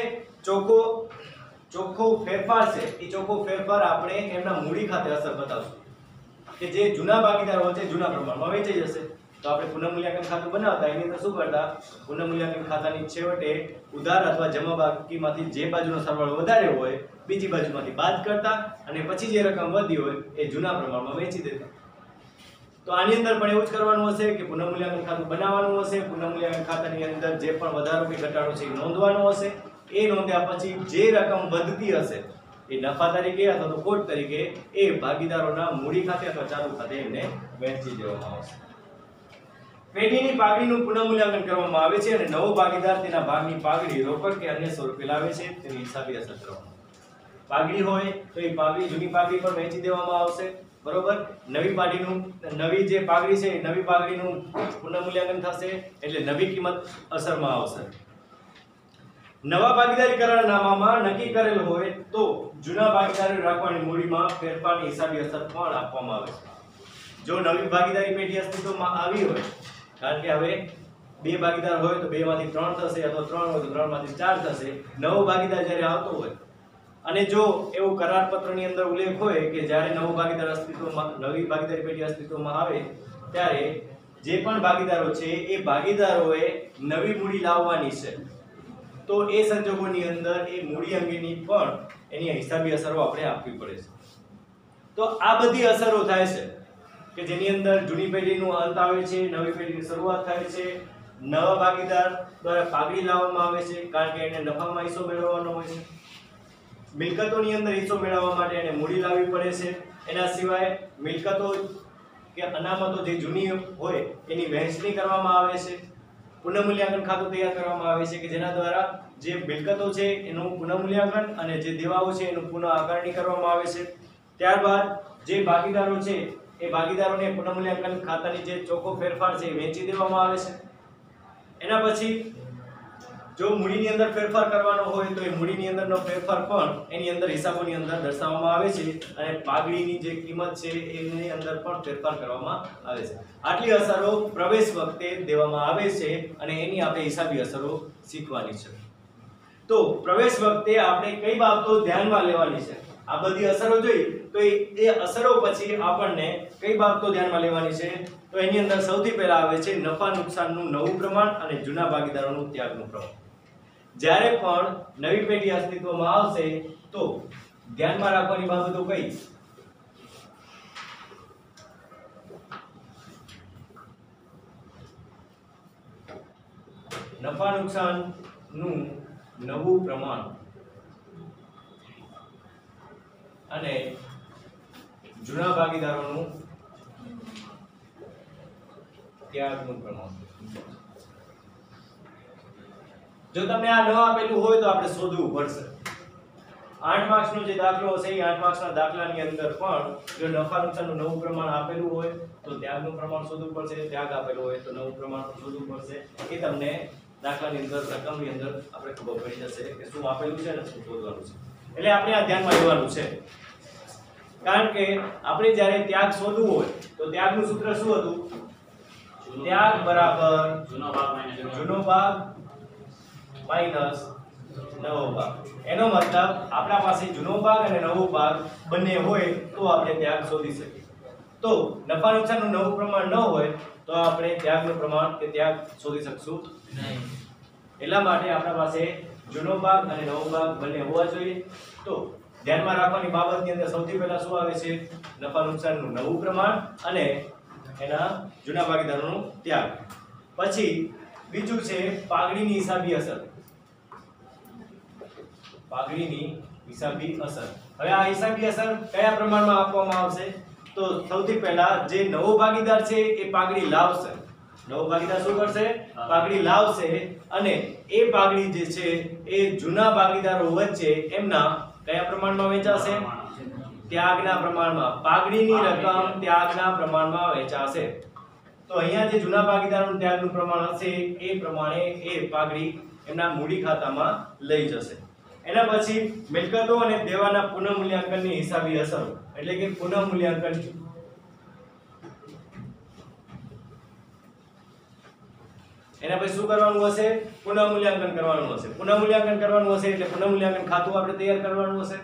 ચોખ્ખો ફેરફાર છે એ ચોખ્ખો ફેરફાર આપણે એમના મૂડી ખાતે અસર બતાવશું કે જે જૂના ભાગીદારો છે જૂના પ્રમાણમાં વેચાઈ જશે. તો આપણે પુનઃમૂલ્યાંકન ખાતું બનાવતા એની અંદર શું કરતા, પુનઃમૂલ્યાંકન ખાતાની છેવટે ઉધાર અથવા જમા બાકીમાંથી જે બાજુનો સરવાળો વધારે હોય બીજી બાજુમાંથી બાદ કરતા અને પછી જે રકમ વધી હોય એ જૂના પ્રમાણમાં વેચી દેતા. તો આની અંદર પણ એવું જ કરવાનું હશે કે પુનઃમૂલ્યાંકન ખાતું બનાવવાનું હશે. પુનઃમૂલ્યાંકન ખાતાની અંદર જે પણ વધારો કે ઘટાડો છે એ નોંધવાનો હશે. એ નોંધ્યા પછી જે રકમ વધતી હશે એ નફા તરીકે અથવા તો ખોટ તરીકે એ ભાગીદારોના મૂડી ખાતે અથવા ચાલુ ખાતે એમને વહેંચી દેવામાં આવશે. પેઢીની પાઘડીનું પુનઃમૂલ્યાંકન કરવામાં આવે છે અને નવો ભાગીદાર તેના ભાગની પાઘડી રોકડ કે અન્ય સ્વરૂપે લાવે છે તેની હિસાબી અસર કરવામાં. પાઘડી હોય તો એ પાઘડી જૂની પાઘડી પર વહેંચી દેવામાં આવશે, બરોબર. નવી જે પાઘડી છે નવી પાઘડીનું પુનઃમૂલ્યાંકન થશે એટલે નવી કિંમત અસરમાં આવશે. નવા ભાગીદારી કરારનામામાં નક્કી કરેલ હોય તો જૂના ભાગીદારી રાખવાની મૂડીમાં ફેરફારની હિસાબી અસર પણ આપવામાં આવે છે. જો નવી ભાગીદારી પેઢી અસ્તિત્વમાં આવી હોય, કારણ કે હવે બે ભાગીદાર હોય તો 2 માંથી 3 થશે અથવા 3 હોય તો 3 માંથી 4 થશે. નવો ભાગીદાર જ્યારે આવતો હોય અને જો એવું કરાર પત્રની અંદર ઉલ્લેખ હોય કે જ્યારે નવો ભાગીદાર અસ્તિત્વમાં નવી ભાગીદારી પેઢી અસ્તિત્વમાં આવે ત્યારે જે પણ ભાગીદારો છે એ ભાગીદારોએ નવી મૂડી લાવવાની છે, તો એ સંજોગોની અંદર એ મૂડી અંગેની પણ એની હિસાબી અસરો આપણે આપવી પડે છે. તો આ બધી અસરો થાય છે કે જેની અંદર જૂની પેઢીનું અંત આવે છે, નવી પેઢીની શરૂઆત થાય છે, નવા ભાગીદાર દ્વારા પાઘડી લાવવામાં આવે છે કારણ કે એને નફામાં હિસ્સો મેળવવાનો હોય છે. મિલકતોની અંદર હિસ્સો મેળવવા માટે એને મૂડી લાવવી પડે છે. એના સિવાય મિલકતો કે અનામતો જે જૂની હોય એની વહેંચણી કરવામાં આવે છે. પુનઃમૂલ્યાંકન ખાતું તૈયાર કરવામાં આવે છે કે જેના દ્વારા જે મિલકતો છે એનું પુનઃમૂલ્યાંકન અને જે દેવાઓ છે એનું પુનઃ આકારણી કરવામાં આવે છે. ત્યારબાદ જે ભાગીદારો છે એ ભાગીદારોને પુનઃમૂલ્યાંકન ખાતાની જે ચોખ્ખો ફેરફાર છે એ વેચી દેવામાં આવે છે. એના પછી જો મૂડીની અંદર ફેરફાર કરવાનો હોય તો એ મૂડીની અંદરનો ફેરફાર પણ એની અંદર હિસાબોની અંદર દર્શાવવામાં આવે છે અને પાઘડીની જે કિંમત છે એની અંદર પણ ફેરફાર કરવામાં આવે છે. આટલી અસરો પ્રવેશ વખતે દેવામાં આવે છે અને એની આપણે હિસાબી અસરો શીખવાની છે. તો પ્રવેશ વખતે આપણે કઈ બાબતો ધ્યાનમાં લેવાની છે? આ બધી અસરો જોઈ તો એ અસરો પછી આપણને કઈ બાબતો ધ્યાનમાં લેવાની છે? તો એની અંદર સૌથી પહેલા આવે છે નફા નુકસાનનું નવું પ્રમાણ અને જૂના ભાગીદારોનું ત્યાગનું પ્રમાણ. જ્યારે પણ નવી પેઢી અસ્તિત્વમાં આવશે તો ધ્યાનમાં રાખવાની બાબતો કઈ? નફા નુકસાનનું નવું પ્રમાણ અને જૂના ભાગીદારોનું ત્યાગનું પ્રમાણ. જો તમને આ ન આપેલું હોય તો આપણે શોધવું પડશે. 8 માર્ક્સનો જે દાખલો હશે એ 8 માર્ક્સના દાખલાની અંદર પણ જો નફા નુકસાનનું નવું પ્રમાણ આપેલું હોય તો ત્યાગનું પ્રમાણ શોધવું પડશે, ત્યાગ આપેલું હોય તો નવું પ્રમાણ શોધવું પડશે. એ તમને દાખલાની અંદર રકમની અંદર આપણે ખબર પડી જશે કે શું આપેલું છે અને શું શોધવાનું છે. એટલે આપણે આ ધ્યાનમાં લેવાનું છે. કારણ કે આપણે જ્યારે ત્યાગ શોધવું હોય તો ત્યાગનું સૂત્ર શું હતું? ત્યાગ બરાબર જૂનો ભાગ માઈનસ નવો ભાગ. એનો મતલબ આપણા પાસે જૂનો ભાગ અને નવો ભાગ બંને હોય તો આપણે ત્યાગ શોધી શકીએ. તો નફા નુકસાનનું નવું પ્રમાણ ન હોય તો આપણે ત્યાગનું પ્રમાણ કે ત્યાગ શોધી શકશું નહીં. એટલા માટે આપણા પાસે જૂનો ભાગ અને નવો ભાગ બંને હોવા જોઈએ. તો ધ્યાનમાં રાખવાની બાબતની અંદર સૌથી પહેલા શું આવે છે? નફા નુકસાનનું નવું પ્રમાણ અને એના જૂના ભાગીદારોનો ત્યાગ. પછી બીજું છે પાઘડીની હિસાબી અસર. પાઘડીની હિસાબી અસર. હવે આ હિસાબી અસર કયા પ્રમાણમાં આપવામાં આવશે? તો સૌથી પહેલા જે નવો ભાગીદાર છે એ પાઘડી લાવશે. નવો ભાગીદાર શું કરશે? પાઘડી લાવશે અને એ પાઘડી જે છે એ જૂના ભાગીદારો વચ્ચે એમના કયા પ્રમાણમાં વેચાશે? ત્યાગના પ્રમાણમાં. પાઘડીની રકમ ત્યાગના પ્રમાણમાં વેચાશે. તો અહીંયા જે જૂના ભાગીદારોનું ત્યાગનું પ્રમાણ હશે એ પ્રમાણે એ પાઘડી એમના મૂડી ખાતામાં લઈ જશે. એના પછી મિલકતો અને દેવાના પુનઃમૂલ્યાંકનની હિસાબી અસરો એટલે કે પુનઃમૂલ્યાંકન. એના પછી શું કરવાનું હશે? પુનઃમૂલ્યાંકન કરવાનું હશે. પુનઃમૂલ્યાંકન કરવાનું હશે એટલે પુનઃમૂલ્યાંકન ખાતું આપણે તૈયાર કરવાનું હશે.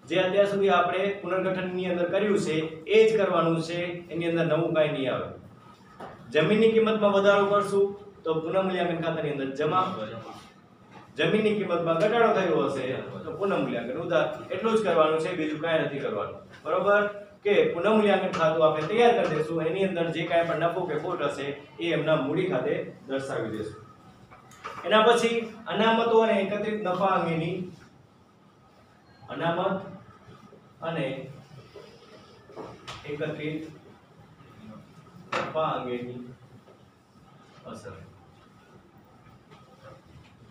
જે અત્યાર સુધી આપણે પુનર્ગઠનની અંદર કર્યું છે એ જ કરવાનું છે, એની અંદર નવું કાંઈ નહીં આવે. જમીનની કિંમતમાં વધારો કરશું તો પુનઃમૂલ્યાંકન ખાતાની અંદર જમા. જમીનની કિંમતમાં ઘટાડો થયો હશે તો પુનઃમૂલ્યાંકન ઉધાર. એટલું જ કરવાનું છે, બીજું કાંઈ નથી કરવાનું. બરોબર? કે પુનઃમૂલ્યાંકન ખાતું આપણે તૈયાર કરી દઈશું, એની અંદર જે કાંઈ પણ નફો કે ખોટ હશે એ એમના મૂડી ખાતે દર્શાવી દઈશું. એના પછી અનામતો અને એકત્રિત નફા અંગેની અનામત અને એકત્રિત નફા અંગેની અસર.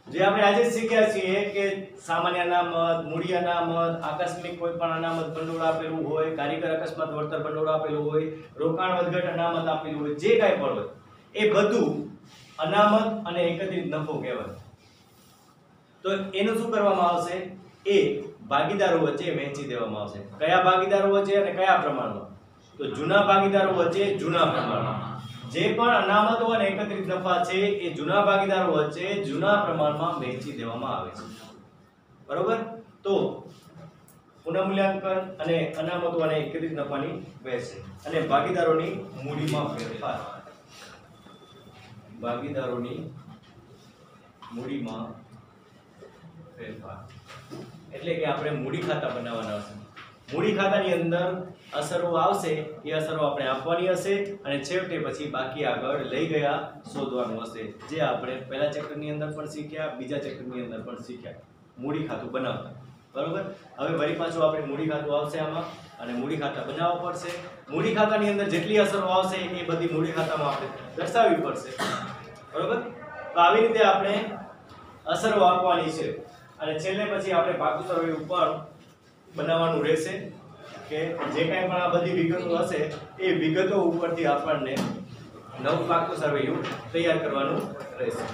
જે આપણે આજે શીખ્યા છીએ કે સામાન્ય અનામત, મૂડી અનામત, આકસ્મિક કોઈ પણ અનામત ભંડોળ આપેલું હોય, કારીગર અકસ્માત વળતર ભંડોળ આપેલું હોય, રોકાણ વધઘટ અનામત આપેલું હોય, જે કાંઈ પણ હોય એ બધું અનામત અને એકત્રિત નફો કહેવાય. તો એનું શું કરવામાં આવશે? એ ભાગીદારો વચ્ચે વહેંચી દેવામાં આવશે. કયા ભાગીદારો વચ્ચે અને કયા પ્રમાણમાં? તો જૂના ભાગીદારો વચ્ચે જૂના પ્રમાણમાં. જે પણ અનામતો અને એકત્રિત નફા છે એ જૂના ભાગીદારો વચ્ચે જૂના પ્રમાણમાં વહેંચી દેવામાં આવે છે. બરોબર? તો પુનઃમૂલ્યાંકન અને અનામતો અને એકત્રિત નફાની વહેંચણી અને ભાગીદારોની મૂડીમાં ફેરફાર. ભાગીદારોની મૂડીમાં ફેરફાર એટલે કે આપણે મૂડી ખાતા બનાવવાના હશે. મૂડી ખાતાની અંદર અસરો આવશે, એ અસરો આપણે આપવાની હશે અને છેવટે પછી બાકી આગળ લઈ ગયા શોધવાનું હશે, જે આપણે પહેલા ચેપ્ટરની અંદર પણ શીખ્યા, બીજા ચેપ્ટરની અંદર પણ શીખ્યા મૂડી ખાતું બનાવતા. બરોબર? હવે વળી પાછું આપણે મૂડી ખાતું આવશે આમાં અને મૂડી ખાતા બનાવવા પડશે. મૂડી ખાતાની અંદર જેટલી અસરો આવશે એ બધી મૂડી ખાતામાં આપણે દર્શાવવી પડશે. બરોબર? તો આવી રીતે આપણે અસરો આપવાની છે અને છેલ્લે પછી આપણે પાકું સરવૈયું પણ બનાવવાનું રહેશે કે જે કાંઈ પણ આ બધી વિગતો હશે એ વિગતો ઉપરથી આપણને નવું પાકું સરવૈયું તૈયાર કરવાનું રહેશે.